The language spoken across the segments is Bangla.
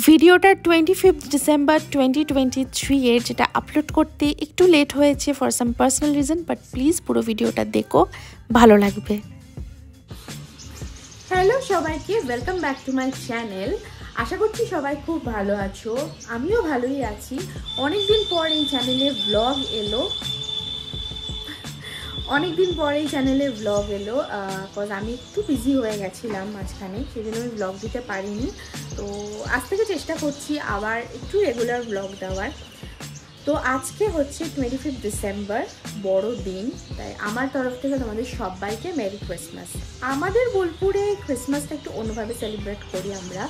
ভিডিওটা 25 ডিসেম্বর 2023 এর যেটা আপলোড করতে একটু লেট হয়েছে for some personal reason, but please পুরো ভিডিওটা দেখো, ভালো লাগবে। হ্যালো সবাইকে, welcome back to my channel. আশা করছি সবাই খুব ভালো আছো, আমিও ভালোই আছি। অনেকদিন পর এই চ্যানেলে ব্লগ এলো, বিকজ আমি একটু বিজি হয়ে গেছিলাম মাঝখানে, সেই জন্য আমি ব্লগ দিতে পারিনি। তো আজ থেকে চেষ্টা করছি আবার একটু রেগুলার ব্লগ দেওয়ার। তো আজকে হচ্ছে 25 ডিসেম্বর, বড় দিন, তাই আমার তরফ থেকে তোমাদের সবাইকে মেরি ক্রিসমাস। আমাদের বোলপুরে ক্রিসমাসটা একটু অন্যভাবে সেলিব্রেট করি আমরা,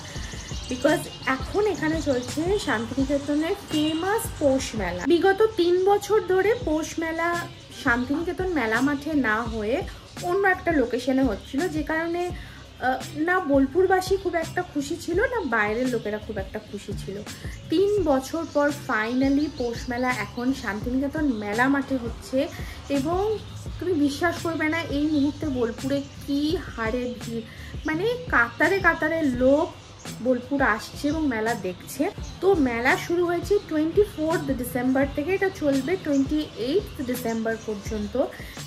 বিকজ এখন এখানে চলছে শান্তিনিকেতনের ফেমাস পৌষ মেলা। বিগত 3 বছর ধরে পৌষ মেলা শান্তিনিকেতন মেলা মাঠে না হয়ে অন্য একটা লোকেশনে হচ্ছিল, যে কারণে না বোলপুরবাসী খুব একটা খুশি ছিল, না বাইরের লোকেরা খুব একটা খুশি ছিল। 3 বছর পর ফাইনালি পৌষ মেলা এখন শান্তিনিকেতন মেলা মাঠে হচ্ছে, এবং তুমি বিশ্বাস করবে না এই মুহূর্তে বোলপুরে কি হারে ভিড়, মানে কাতারে কাতারে লোক বোলপুর আসছে এবং মেলা দেখছে। তো মেলা শুরু হয়েছে 24 ডিসেম্বর থেকে, এটা চলবে 28 ডিসেম্বর পর্যন্ত।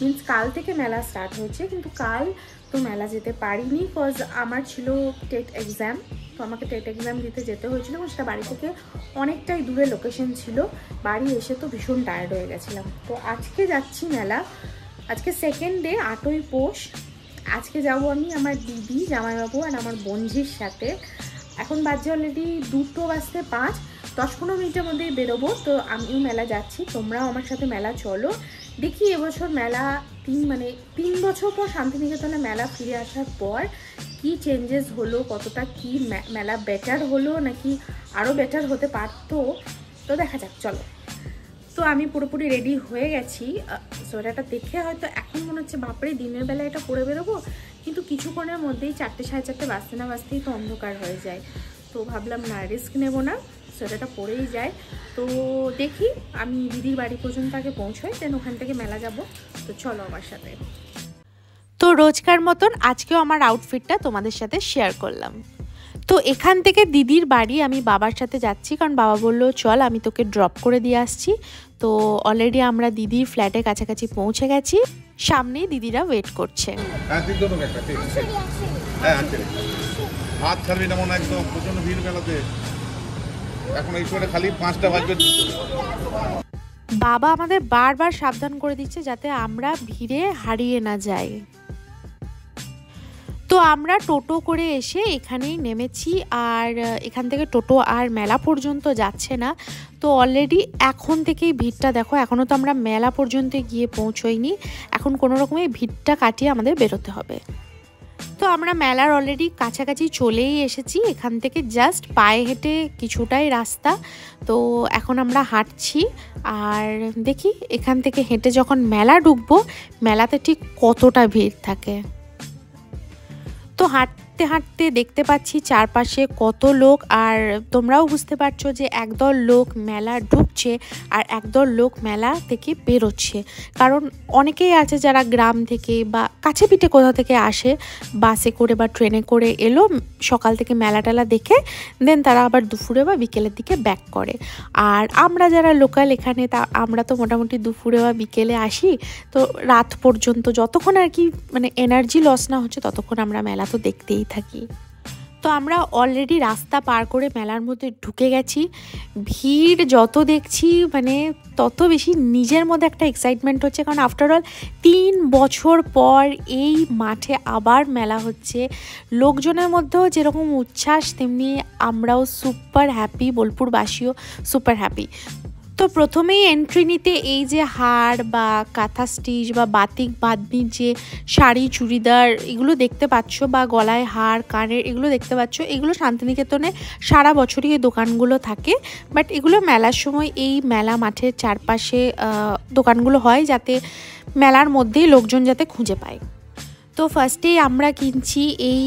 মিনস কাল থেকে মেলা স্টার্ট হয়েছে, কিন্তু কাল তো মেলা যেতে পারিনি বিকজ আমার ছিল টেট এক্সাম। তো আমাকে টেট এক্সাম দিতে যেতে হয়েছিল, এবং সেটা বাড়ি থেকে অনেকটাই দূরে লোকেশন ছিল। বাড়ি এসে তো ভীষণ টায়ার্ড হয়ে গেছিলাম। তো আজকে যাচ্ছি মেলা, আজকে সেকেন্ড ডে, 8ই পৌষ। আজকে যাব আমি আমার দিদি, জামাইবাবু আর আমার বোনঝির সাথে। এখন বাজে অলরেডি 2:05, 10-15 মিনিটের মধ্যেই বেরোবো। তো আমিও মেলা যাচ্ছি, তোমরাও আমার সাথে মেলা চলো। দেখি এবছর মেলা 3 বছর পর শান্তিনিকেতনে মেলা ফিরে আসার পর কি চেঞ্জেস হলো, কতটা কি মেলা বেটার হলো নাকি আরও বেটার হতে পারতো, তো দেখা যাক, চলো। তো আমি পুরোপুরি রেডি হয়ে গেছি। সোয়েটারটা দেখে হয়তো এখন মনে হচ্ছে বাপরে দিনের বেলা এটা পরে বেরোবো, কিন্তু কিছুক্ষণের মধ্যেই 4টে 4:30 বাজতে না বাজতেই তো অন্ধকার হয়ে যায়। তো ভাবলাম না, রিস্ক নেবো না, সোয়েটারটা পরেই যায়। তো দেখি আমি দিদির বাড়ি পর্যন্ত আগে পৌঁছাই, দেন ওখান থেকে মেলা যাব। তো চলো আমার সাথে। তো রোজকার মতন আজকেও আমার আউটফিটটা তোমাদের সাথে শেয়ার করলাম। তো এখান থেকে দিদির বাড়ি আমি বাবার সাথে যাচ্ছি, কারণ বাবা বললো চল আমি তোকে ড্রপ করে দিয়ে আসছি। তো অলরেডি আমরা দিদির ফ্ল্যাটের কাছাকাছি পৌঁছে গেছি, সামনেই দিদিরা ওয়েট করছে। বাবা আমাদের বারবার সাবধান করে দিচ্ছে যাতে আমরা ভিড়ে হারিয়ে না যাই। তো আমরা টোটো করে এসে এখানেই নেমেছি, আর এখান থেকে টোটো আর মেলা পর্যন্ত যাচ্ছে না। তো অলরেডি এখন থেকেই ভিড়টা দেখো, এখনও তো আমরা মেলা পর্যন্ত গিয়ে পৌঁছোইনি, এখন কোনো রকমের ভিড়টা কাটিয়ে আমাদের বেরোতে হবে। তো আমরা মেলার অলরেডি কাছাকাছি চলেই এসেছি, এখান থেকে জাস্ট পায়ে হেঁটে কিছুটাই রাস্তা। তো এখন আমরা হাঁটছি, আর দেখি এখান থেকে হেঁটে যখন মেলা ঢুকবো মেলাতে ঠিক কতটা ভিড় থাকে। তো হাঁটতে হাঁটতে দেখতে পাচ্ছি চারপাশে কত লোক, আর তোমরাও বুঝতে পারছো যে একদল লোক মেলা ঢুকছে আর একদল লোক মেলা থেকে বেরোচ্ছে। কারণ অনেকেই আছে যারা গ্রাম থেকে বা কাছে পিঠে কোথাও থেকে আসে, বাসে করে বা ট্রেনে করে এলো, সকাল থেকে মেলা টেলা দেখে দেন তারা আবার দুপুরে বা বিকেলের দিকে ব্যাক করে। আর আমরা যারা লোকাল এখানে, তা আমরা তো মোটামুটি দুপুরে বা বিকেলে আসি। তো রাত পর্যন্ত যতক্ষণ আর কি মানে এনার্জি লস না হচ্ছে ততক্ষণ আমরা মেলা তো দেখতেই থাকি। তো আমরা অলরেডি রাস্তা পার করে মেলার মধ্যে ঢুকে গেছি। ভিড় যত দেখছি মানে তত বেশি নিজের মধ্যে একটা এক্সাইটমেন্ট হচ্ছে, কারণ আফটারঅল 3 বছর পর এই মাঠে আবার মেলা হচ্ছে। লোকজনের মধ্যেও যেরকম উচ্ছ্বাস, তেমনি আমরাও সুপার হ্যাপি, বোলপুরবাসীও সুপার হ্যাপি। তো প্রথমেই এন্ট্রি নিতে এই যে হার বা কাঁথা স্টিচ বা বাতিক বাঁধনির যে শাড়ি চুড়িদার এগুলো দেখতে পাচ্ছ, বা গলায় হার কানের এগুলো দেখতে পাচ্ছ, এগুলো শান্তিনিকেতনে সারা বছরই এই দোকানগুলো থাকে। বাট এগুলো মেলার সময় এই মেলা মাঠের চারপাশে দোকানগুলো হয়, যাতে মেলার মধ্যেই লোকজন যাতে খুঁজে পায়। তো ফার্স্টেই আমরা কিনছি এই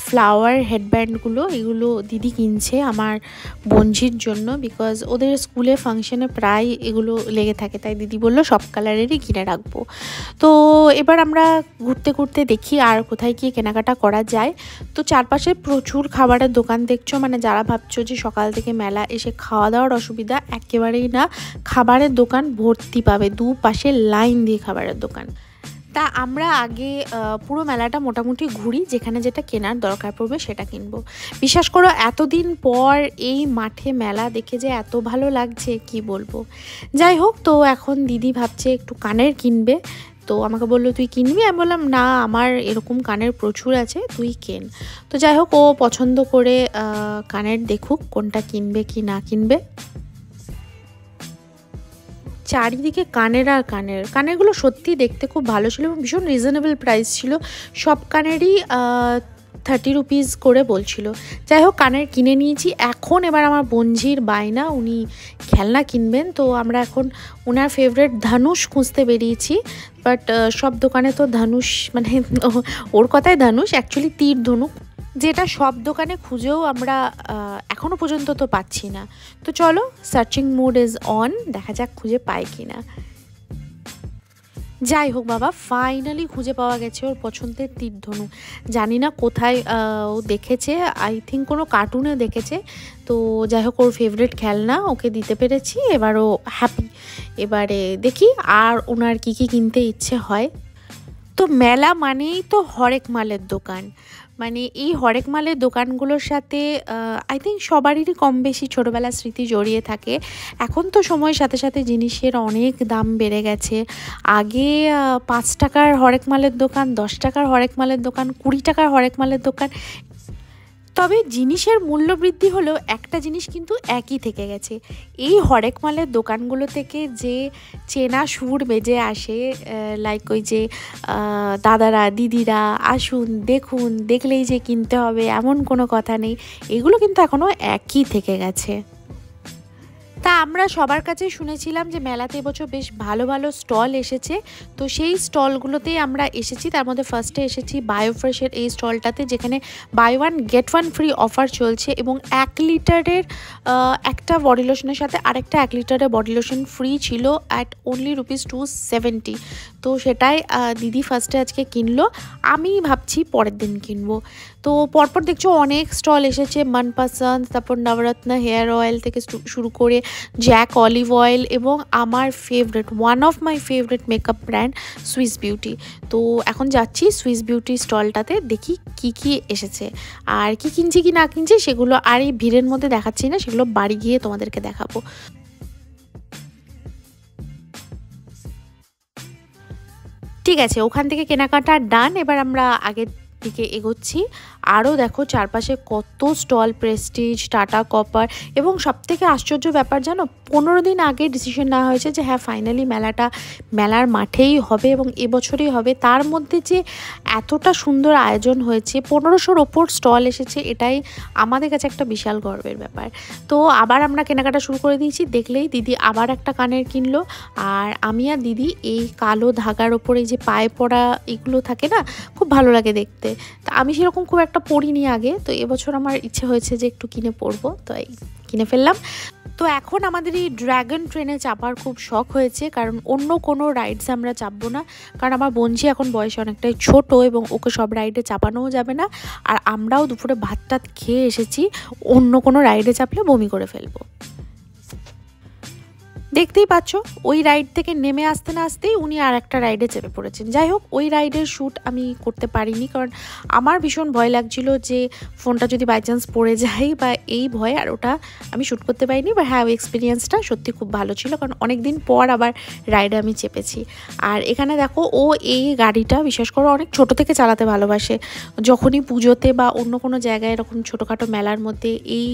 ফ্লাওয়ার হেডব্যান্ডগুলো। এগুলো দিদি কিনছে আমার বোনঝির জন্য, বিকজ ওদের স্কুলে ফাংশনে প্রায় এগুলো লেগে থাকে, তাই দিদি বললো সব কালারেরই কিনে রাখবো। তো এবার আমরা ঘুরতে ঘুরতে দেখি আর কোথায় গিয়ে কেনাকাটা করা যায়। তো চারপাশে প্রচুর খাবারের দোকান দেখছো, মানে যারা ভাবছো যে সকাল থেকে মেলা এসে খাওয়া দাওয়ার অসুবিধা, একেবারেই না। খাবারের দোকান ভর্তি পাবে, দুপাশে লাইন দিয়ে খাবারের দোকান। তা আমরা আগে পুরো মেলাটা মোটামুটি ঘুরি, যেখানে যেটা কেনার দরকার পড়বে সেটা কিনবো। বিশ্বাস করো এতদিন পর এই মাঠে মেলা দেখে যে এত ভালো লাগছে কি বলবো। যাই হোক, তো এখন দিদি ভাবছে একটু কানের কিনবে, তো আমাকে বললো তুই কিনবি? আমি বললাম না, আমার এরকম কানের প্রচুর আছে, তুই কেন। তো যাই হোক, ও পছন্দ করে কানের দেখুক কোনটা কিনবে কি না কিনবে। চারিদিকে কানের আর কানের, কানেরগুলো সত্যি দেখতে খুব ভালো ছিল এবং ভীষণ রিজনেবল প্রাইস ছিল। সব কানেরই 30 রুপিস করে বলছিল। যাই হোক, কানের কিনে নিয়েছি। এখন এবার আমার বোনঝির বায়না, উনি খেলনা কিনবেন, তো আমরা এখন ওনার ফেভারিট ধনুষ খুঁজতে বেরিয়েছি। বাট সব দোকানে তো ধনুষ, মানে ওর কথায় ধনুষ, অ্যাকচুয়ালি তীর ধনুক, যেটা সব দোকানে খুঁজেও আমরা এখনও পর্যন্ত তো পাচ্ছি না। তো চলো, সার্চিং মোড ইজ অন, দেখা যাক খুঁজে পাই কি না। যাই হোক বাবা, ফাইনালি খুঁজে পাওয়া গেছে ওর পছন্দের তীরধনুক। জানি না কোথায় ও দেখেছে, আই থিঙ্ক কোনো কার্টুনে দেখেছে। তো যাই হোক, ওর ফেভারিট খেলনা ওকে দিতে পেরেছি, এবার ও হ্যাপি। এবারে দেখি আর ওনার কী কী কিনতে ইচ্ছে হয়। তো মেলা মানেই তো হরেক মালের দোকান, মানে এই হরেক মালের দোকানগুলোর সাথে আই থিঙ্ক সবারই কম বেশি ছোটোবেলার স্মৃতি জড়িয়ে থাকে। এখন তো সময়ের সাথে সাথে জিনিসের অনেক দাম বেড়ে গেছে। আগে 5 টাকার হরেক মালের দোকান, 10 টাকার হরেক মালের দোকান, 20 টাকার হরেক মালের দোকান। তবে জিনিসের মূল্য বৃদ্ধি হলেও একটা জিনিস কিন্তু একই থেকে গেছে, এই হরেক মালের দোকানগুলো থেকে যে চেনা সুর বেজে আসে, লাইক ওই যে দাদারা দিদিরা আসুন দেখুন, দেখলেই যে কিনতে হবে এমন কোনো কথা নেই, এগুলো কিন্তু এখনও একই থেকে গেছে। তা আমরা সবার কাছে শুনেছিলাম যে মেলাতে এবছর বেশ ভালো ভালো স্টল এসেছে, তো সেই স্টলগুলোতেই আমরা এসেছি। তার মধ্যে ফার্স্টে এসেছি বায়োফ্রেশের এই স্টলটাতে, যেখানে বাই 1 গেট 1 ফ্রি অফার চলছে এবং 1 লিটারের একটা বডি লোশনের সাথে আরেকটা 1 লিটারের বডি লোশন ফ্রি ছিল অ্যাট অনলি ₹270। তো সেটাই দিদি ফার্স্টে আজকে কিনলো, আমি ভাবছি পরের দিন কিনবো। তো পরপর দেখছো অনেক স্টল এসেছে, মনপসন্দ, তারপর নবরত্ন হেয়ার অয়েল থেকে শুরু করে জ্যাক অলিভ অয়েল এবং আমার favourite, one of my favourite makeup brand Swiss beauty. তো এখন যাচ্ছি সুইস বিউটি স্টলটাতে, দেখি কি কি এসেছে আর কি কিনছি কি না কিনছি সেগুলো আর এই ভিড়ের মধ্যে দেখাচ্ছি না, সেগুলো বাড়ি গিয়ে তোমাদেরকে দেখাবো। ঠিক আছে, ওখান থেকে কেনাকাটা ডান, এবার আমরা আগের দিকে এগোচ্ছি। আরও দেখো চারপাশে কত স্টল, প্রেস্টিজ, টাটা কপার, এবং সবথেকে আশ্চর্য ব্যাপার জানো, 15 দিন আগে ডিসিশন নেওয়া হয়েছে যে হ্যাঁ ফাইনালি মেলাটা মেলার মাঠেই হবে এবং এবছরই হবে। তার মধ্যে যে এতটা সুন্দর আয়োজন হয়েছে, 1500-র ওপর স্টল এসেছে, এটাই আমাদের কাছে একটা বিশাল গর্বের ব্যাপার। তো আবার আমরা কেনাকাটা শুরু করে দিয়েছি, দেখলেই দিদি আবার একটা কানের কিনলো, আর আমি আর দিদি এই কালো ধাগার ওপরে যে পায়ে পড়া এগুলো থাকে না, খুব ভালো লাগে দেখতে। তা আমি সেরকম খুব একটা পড়িনি আগে, তো এবছর আমার ইচ্ছে হয়েছে যে একটু কিনে পরবো, তো এই কিনে ফেললাম। তো এখন আমাদের এই ড্র্যাগন ট্রেনে চাপার খুব শখ হয়েছে, কারণ অন্য কোনো রাইডসে আমরা চাপবো না, কারণ আমার বোনঝি এখন বয়সে অনেকটাই ছোট এবং ওকে সব রাইডে চাপানোও যাবে না। আর আমরাও দুপুরে ভাত টাত খেয়ে এসেছি, অন্য কোনো রাইডে চাপলে বমি করে ফেলবো। দেখতেই পাচ্ছ ওই রাইড থেকে নেমে আসতে না আসতেই উনি আর একটা রাইডে চেপে পড়েছেন। যাই হোক, ওই রাইডের শ্যুট আমি করতে পারিনি, কারণ আমার ভীষণ ভয় লাগছিল যে ফোনটা যদি বাই চান্স পড়ে যায় বা এই ভয়ে, আর ওটা আমি শ্যুট করতে পারিনি। বা হ্যাঁ, ওই এক্সপিরিয়েন্সটা সত্যি খুব ভালো ছিল, কারণ অনেক দিন পর আবার রাইডে আমি চেপেছি। আর এখানে দেখো ও এই গাড়িটা বিশেষ করে অনেক ছোট থেকে চালাতে ভালোবাসে, যখনই পুজোতে বা অন্য কোনো জায়গায় এরকম ছোটোখাটো মেলার মধ্যে এই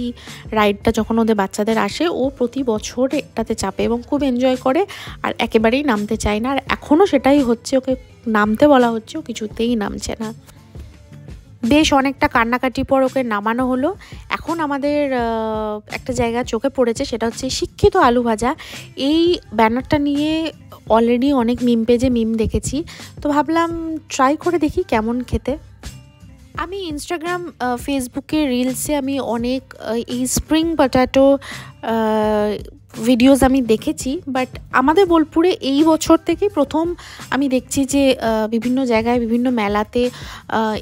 রাইডটা যখন ওদের বাচ্চাদের আসে, ও প্রতি বছর এটাতে চাপে এবং খুব এনজয় করে, আর একেবারেই নামতে চায় না। আর এখনও সেটাই হচ্ছে, ওকে নামতে বলা হচ্ছে, ও কিছুতেই নামছে না। বেশ অনেকটা কান্নাকাটি পর ওকে নামানো হলো। এখন আমাদের একটা জায়গা চোখে পড়েছে, সেটা হচ্ছে শিক্ষিত আলু ভাজা। এই ব্যানারটা নিয়ে অলরেডি অনেক মিম পেজে মিম দেখেছি, তো ভাবলাম ট্রাই করে দেখি কেমন খেতে। আমি ইনস্টাগ্রাম ফেসবুকে রিলসে আমি অনেক এই স্প্রিং পটাটো ভিডিওস আমি দেখেছি, বাট আমাদের বোলপুরে এই বছর থেকেই প্রথম আমি দেখছি যে বিভিন্ন জায়গায় বিভিন্ন মেলাতে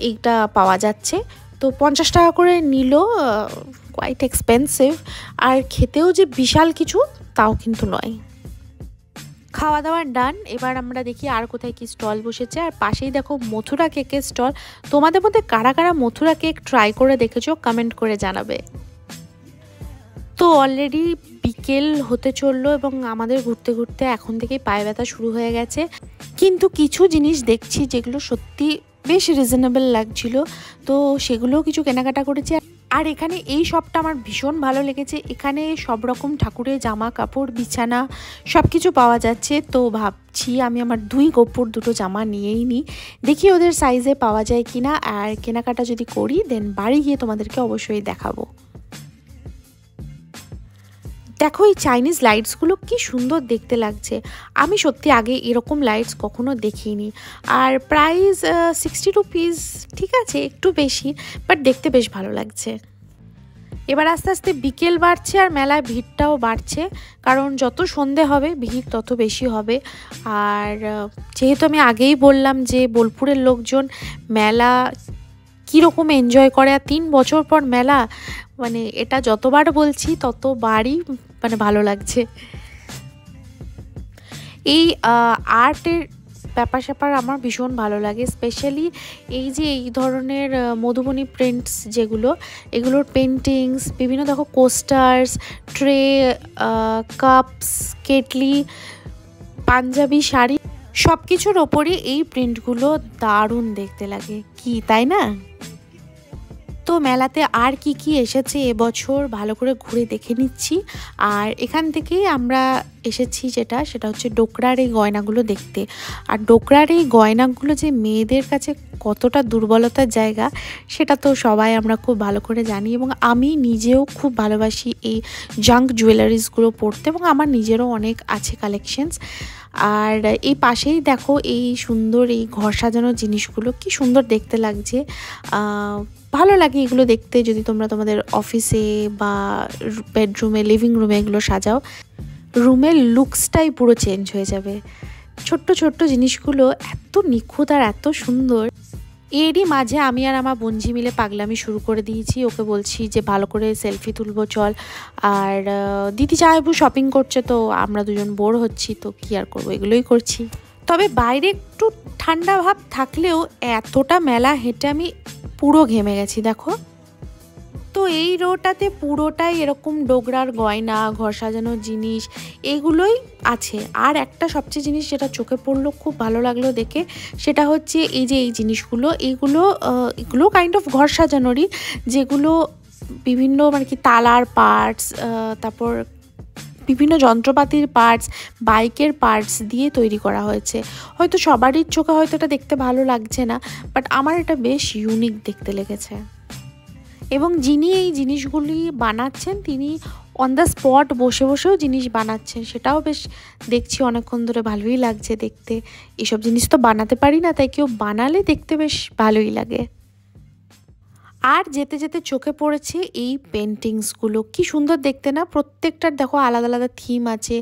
এইটা পাওয়া যাচ্ছে। তো 50 টাকা করে নিল, কোয়াইট এক্সপেন্সিভ, আর খেতেও যে বিশাল কিছু তাও কিন্তু নয়। খাওয়া দাওয়ার ডান। এবার আমরা দেখি আর কোথায় কি স্টল বসেছে। আর পাশেই দেখো মথুরা কেকের স্টল। তোমাদের মধ্যে কারা কারা মথুরা কেক ট্রাই করে দেখেছো কমেন্ট করে জানাবে। তো অলরেডি বিকেল হতে চললো এবং আমাদের ঘুরতে ঘুরতে এখন থেকেই পায়ে ব্যথা শুরু হয়ে গেছে, কিন্তু কিছু জিনিস দেখছি যেগুলো সত্যি বেশ রিজনেবল লাগছিল, তো সেগুলোও কিছু কেনাকাটা করেছি। আর এখানে এই শপটা আমার ভীষণ ভালো লেগেছে। এখানে সব রকম ঠাকুরের জামা কাপড় বিছানা সব কিছু পাওয়া যাচ্ছে। তো ভাবছি আমি আমার 2 গোপুর 2টো জামা নিয়েই নিই, দেখি ওদের সাইজে পাওয়া যায় কিনা। আর কেনাকাটা যদি করি দেন বাড়ি গিয়ে তোমাদেরকে অবশ্যই দেখাবো। দেখো এই চাইনিজ লাইটসগুলো কি সুন্দর দেখতে লাগছে। আমি সত্যি আগে এরকম লাইটস কখনো দেখিনি। আর প্রাইস 60 রুপিস, ঠিক আছে একটু বেশি, বাট দেখতে বেশ ভালো লাগছে। এবার আস্তে আস্তে বিকেল বাড়ছে আর মেলায় ভিড়টাও বাড়ছে, কারণ যত সন্ধে হবে ভিড় তত বেশি হবে। আর যেহেতু আমি আগেই বললাম যে বোলপুরের লোকজন মেলা কীরকম এনজয় করে, আর 3 বছর পর মেলা, মানে এটা যতবার বলছি ততবারই মানে ভালো লাগছে। এই আর্টের ব্যাপার স্যাপার আমার ভীষণ ভালো লাগে, স্পেশালি এই যে এই ধরনের মধুবনী প্রিন্টস যেগুলো, এগুলোর পেন্টিংস, বিভিন্ন দেখো কোস্টার্স, ট্রে, কাপস, কেটলি, পাঞ্জাবি শাড়ি, সব কিছুর ওপরই এই প্রিন্টগুলো দারুণ দেখতে লাগে, কি তাই না? তো মেলাতে আর কি কি এসেছে এবছর ভালো করে ঘুরে দেখে নিচ্ছি। আর এখান থেকেই আমরা এসেছি সেটা হচ্ছে ডোকরার এই গয়নাগুলো দেখতে। আর ডোকরার এই গয়নাগুলো যে মেয়েদের কাছে কতটা দুর্বলতার জায়গা সেটা তো সবাই আমরা খুব ভালো করে জানি, এবং আমি নিজেও খুব ভালোবাসি এই জাঙ্ক জুয়েলারিসগুলো পরতে, এবং আমার নিজেরও অনেক আছে কালেকশনস। আর এই পাশেই দেখো এই সুন্দর এই ঘর সাজানোর জিনিসগুলো কি সুন্দর দেখতে লাগছে। ভালো লাগে এগুলো দেখতে, যদি তোমরা তোমাদের অফিসে বা বেডরুমে, লিভিং রুমে এগুলো সাজাও, রুমের লুকসটাই পুরো চেঞ্জ হয়ে যাবে। ছোট্ট ছোট্ট জিনিসগুলো এত নিখুঁত আর এত সুন্দর। এরই মাঝে আমি আর আমার বোনঝি মিলে পাগলামি শুরু করে দিয়েছি। ওকে বলছি যে ভালো করে সেলফি তুলবো চল, আর দিদি চাইবু শপিং করছে, তো আমরা দুজন বোর হচ্ছি, তো কি আর করবো, এগুলোই করছি। তবে বাইরে একটু ঠান্ডা ভাব থাকলেও এতটা মেলা হেঁটে আমি পুরো ঘেমে গেছি দেখো। তো এই রোটাতে পুরোটাই এরকম ডোগরার গয়না, ঘর সাজানোর জিনিস এগুলোই আছে। আর একটা সবচেয়ে জিনিস যেটা চোখে পড়লো, খুব ভালো লাগলো দেখে, সেটা হচ্ছে এই যে এই জিনিসগুলো, এগুলো কাইন্ড অফ ঘর সাজানোরই, যেগুলো বিভিন্ন মানে কি তালার পার্টস, তারপর বিভিন্ন যন্ত্রপাতির পার্টস, বাইকের পার্টস দিয়ে তৈরি করা হয়েছে। হয়তো সবারই চোখে হয়তো এটা দেখতে ভালো লাগছে না, বাট আমার এটা বেশ ইউনিক দেখতে লেগেছে। এবং যিনি এই জিনিসগুলি বানাচ্ছেন তিনি অন দ্য স্পট বসে বসেও জিনিস বানাচ্ছেন, সেটাও বেশ দেখছি অনেকক্ষণ ধরে ভালোই লাগছে দেখতে। এসব জিনিস তো বানাতে পারি না, তাই কেউ বানালে দেখতে বেশ ভালোই লাগে। আর যেতে যেতে চোখে পড়েছে এই পেন্টিংসগুলো, কি সুন্দর দেখতে না। প্রত্যেকটার দেখো আলাদা আলাদা থিম আছে,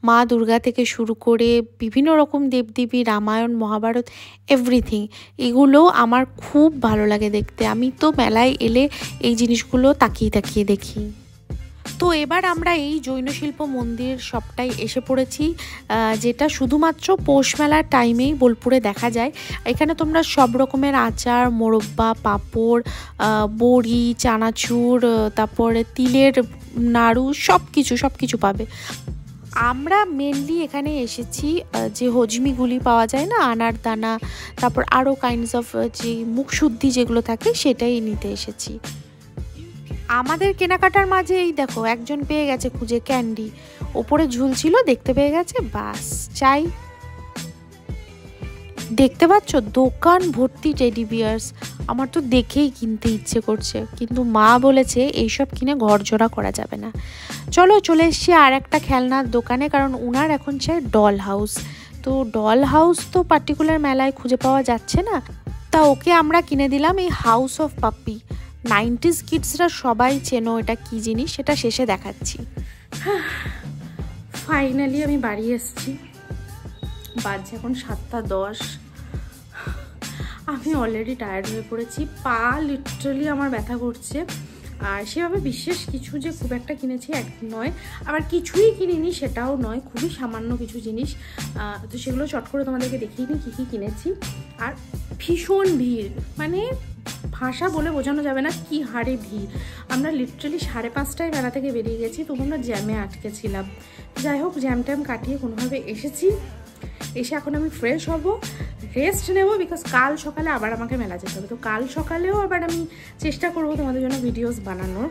মা দুর্গা থেকে শুরু করে বিভিন্ন রকম দেবদেবী, রামায়ণ, মহাভারত, এভরিথিং। এগুলো আমার খুব ভালো লাগে দেখতে। আমি তো মেলায় এলে এই জিনিসগুলো তাকিয়ে তাকিয়ে দেখি। তো এবার আমরা এই জৈন শিল্প মন্দির সবটাই এসে পড়েছি, যেটা শুধুমাত্র পৌষ মেলার টাইমেই বোলপুরে দেখা যায়। এখানে তোমরা সব রকমের আচার, মোরব্বা, পাঁপড়, বড়ি, চানাচুর, তারপরে তিলের নাড়ু, সব কিছু পাবে। আমরা মেনলি এখানে এসেছি যে হজমিগুলি পাওয়া যায় না, আনার দানা, তারপর আরও কাইন্ডস অফ যে মুখশুদ্ধি যেগুলো থাকে সেটাই নিতে এসেছি। আমাদের কেনাকাটার মাঝে এই দেখো একজন পেয়ে গেছে খুঁজে ক্যান্ডি, ওপরে ঝুলছিল দেখতে পেয়ে গেছে, বাস চাই। দেখতে পাচ্ছ দোকান ভর্তি টেডি বিয়ার্স। আমার তো দেখেই কিনতে ইচ্ছে করছে, কিন্তু মা বলেছে এইসব কিনে ঘর জোড়া করা যাবে না। চলো চলে এসছি আর একটা খেলনার দোকানে, কারণ উনার এখন চাই ডল হাউস। তো ডল হাউস তো পার্টিকুলার মেলায় খুঁজে পাওয়া যাচ্ছে না, তা ওকে আমরা কিনে দিলাম এই হাউস অফ পাপ্পি। 90s কিডসরা সবাই চেনো এটা কি জিনিস, সেটা শেষে দেখাচ্ছি। ফাইনালি আমি বাড়ি এসেছি, বাজছে এখন 7:10। আমি অলরেডি টায়ার্ড হয়ে পড়েছি, পা লিটারালি আমার ব্যথা করছে। আর সেভাবে বিশেষ কিছু যে খুব একটা কিনেছি এক নয়, আবার কিছুই কিনিনি সেটাও নয়, খুবই সামান্য কিছু জিনিস। তো সেগুলো চট করে তোমাদেরকে দেখিয়ে নিই কী কী কিনেছি। আর ভীষণ ভিড়, মানে ভাষা বলে বোঝানো যাবে না কি হারে ভিড়। আমরা লিটারালি 5:30টায় মেলা থেকে বেরিয়ে গেছি, তবু আমরা জ্যামে আটকেছিলাম। যাই হোক, জ্যাম ট্যাম কাটিয়ে কোনোভাবে এসেছি। এসে এখন আমি ফ্রেশ হব, রেস্ট নেব, বিকজ কাল সকালে আবার আমাকে মেলা যেতে হবে। তো কাল সকালেও আবার আমি চেষ্টা করব তোমাদের জন্য ভিডিওস বানানোর।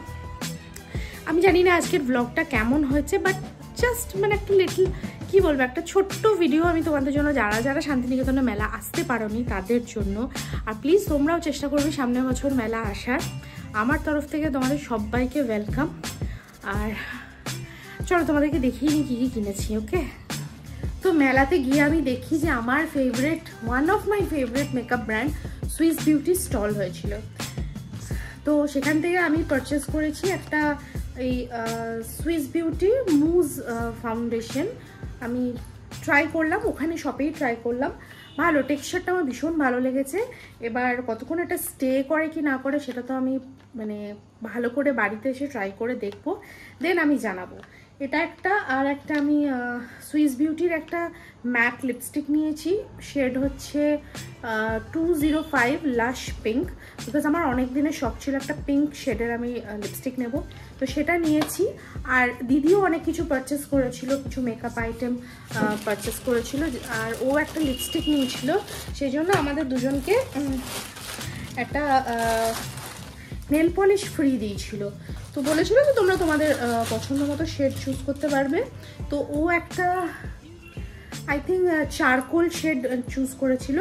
আমি জানি না আজকের ব্লগটা কেমন হয়েছে, বাট জাস্ট মানে একটা লিটল কী বলবো, একটা ছোট্ট ভিডিও আমি তোমাদের জন্য, যারা যারা শান্তিনিকেতনে মেলা আসতে পারোনি তাদের জন্য। আর প্লিজ তোমরাও চেষ্টা করবে সামনের বছর মেলা আসার। আমার তরফ থেকে তোমাদের সবাইকে ওয়েলকাম। আর চলো তোমাদেরকে দেখিয়ে নিই কী কী কিনেছি। ওকে, তো মেলাতে গিয়ে আমি দেখি যে আমার favourite, one of my favourite makeup brand Swiss Beauty stall হয়েছিল। তো সেখান থেকে আমি পারচেস করেছি একটা এই সুইস বিউটি মুজ ফাউন্ডেশন। আমি ট্রাই করলাম, ওখানে শপেই ট্রাই করলাম, ভালো, টেক্সচারটা আমার ভীষণ ভালো লেগেছে। এবার কতক্ষণ এটা স্টে করে কি না করে সেটা তো আমি মানে ভালো করে বাড়িতে এসে ট্রাই করে দেখবো, দেন আমি জানাবো। এটা একটা, আর একটা আমি সুইস বিউটির একটা ম্যাট লিপস্টিক নিয়েছি, শেড হচ্ছে 205 লাশ পিঙ্ক, বিকজ আমার অনেক দিনের শখ ছিল একটা পিঙ্ক শেডের আমি লিপস্টিক নেব, তো সেটা নিয়েছি। আর দিদিও অনেক কিছু পারচেস করেছিল, কিছু মেকআপ আইটেম পারচেস করেছিল, আর ও একটা লিপস্টিক নিয়েছিল, সেই জন্য আমাদের দুজনকে একটা নেল পলিশ ফ্রি দিয়েছিল। তো বলেছিল যে তোমরা তোমাদের পছন্দ মতো শেড চুজ করতে পারবে। তো ও একটা I think charcoal shade choose করেছিল,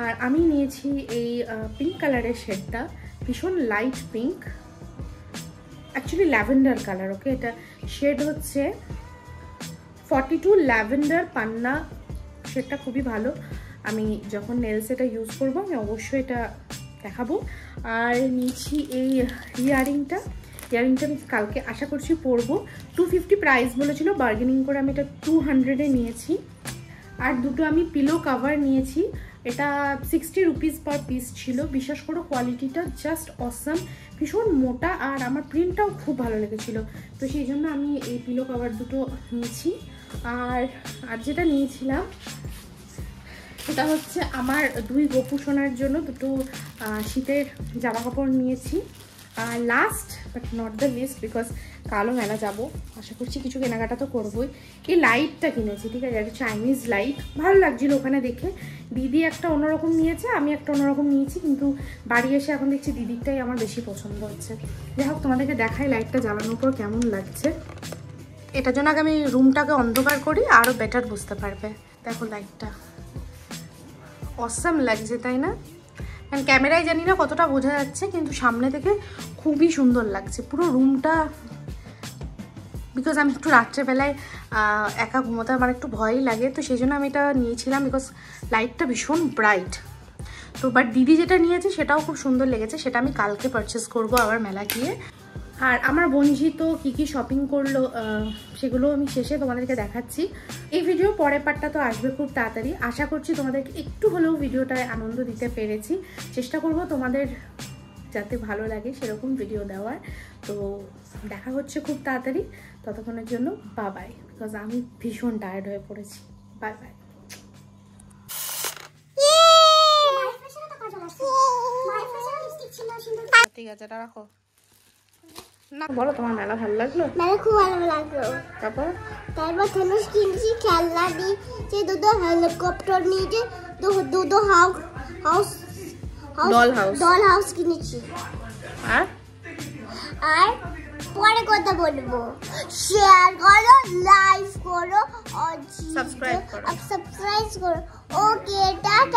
আর আমি নিয়েছি এই পিঙ্ক কালারের শেডটা, ভীষণ light pink, actually lavender colour. Okay, এটা শেড হচ্ছে 42 ল্যাভেন্ডার পান্না, শেডটা খুবই ভালো। আমি যখন নেলস এটা ইউজ করবো আমি অবশ্যই এটা দেখাবো। আর নিয়েছি এই ইয়ারিংটা আমি কালকে আশা করছি পরবো। 250 প্রাইস বলেছিল, বার্গেনিং করে আমি এটা 200-এ নিয়েছি। আর দুটো আমি পিলো কাভার নিয়েছি, এটা 60 রুপিস পার পিস ছিল। বিশ্বাস করো কোয়ালিটিটা জাস্ট অসাম, ভীষণ মোটা, আর আমার প্রিন্টটাও খুব ভালো লেগেছিলো, তো সেই জন্য আমি এই পিলো কাভার দুটো নিয়েছি। আর যেটা নিয়েছিলাম এটা হচ্ছে আমার 2 গপু সোনার জন্য দুটো শীতের জামা কাপড় নিয়েছি। আর last but not the least, because কালো মেলা যাব, আশা করছি কিছু কেনাকাটা তো করবোই, এই লাইটটা কিনেছি। ঠিক আছে, একটা চাইনিজ লাইট, ভালো লাগছিল ওখানে দেখে। দিদি একটা অন্যরকম নিয়েছে, আমি একটা অন্যরকম নিয়েছি, কিন্তু বাড়ি এসে এখন দেখছি দিদিরটাই আমার বেশি পছন্দ হচ্ছে। যাই হোক, তোমাদেরকে দেখাই লাইটটা জ্বালানোর পর কেমন লাগছে। এটার জন্য আগে আমি রুমটাকে অন্ধকার করি, আরও বেটার বুঝতে পারবে। দেখো লাইটটা অসাম লাগছে, তাই না? কারণ ক্যামেরায় জানি না কতটা বোঝা যাচ্ছে, কিন্তু সামনে থেকে খুবই সুন্দর লাগছে পুরো রুমটা। বিকজ আমি একটু রাত্রেবেলায় একা ঘুমোতে আমার একটু ভয়ই লাগে, তো সেই জন্য আমি এটা নিয়েছিলাম, বিকজ লাইটটা ভীষণ ব্রাইট। তো বাট দিদি যেটা নিয়েছে সেটাও খুব সুন্দর লেগেছে, সেটা আমি কালকে পারচেস করব আবার মেলা গিয়ে। আর আমার বোনঝি তো কী শপিং করলো সেগুলো আমি শেষে তোমাদেরকে দেখাচ্ছি। এই ভিডিও পরের পার্টটা তো আসবে খুব তাড়াতাড়ি। আশা করছি তোমাদেরকে একটু হলেও ভিডিওটায় আনন্দ দিতে পেরেছি, চেষ্টা করব তোমাদের যাতে ভালো লাগে সেরকম ভিডিও দেওয়ার। তো দেখা হচ্ছে খুব তাড়াতাড়ি, ততক্ষণের জন্য বাই বাই, বিকজ আমি ভীষণ টায়ার্ড হয়ে পড়েছি। Bye bye. ঠিক আছে, এটা রাখো না। বলো, তোমার মেলা ভালো লাগলো? মেলা খুব ভালো লাগলো। তারপর ধনুষ কিনছি, খেলনা নিয়েছে, দুটো হেলিকপ্টার নিয়েছে, দুটো ডল হাউস কিনেছি। আর পরে কথা বলবো, শেয়ার করো, লাইক করো, আর সাবস্ক্রাইব করো। ওকে, টাটা।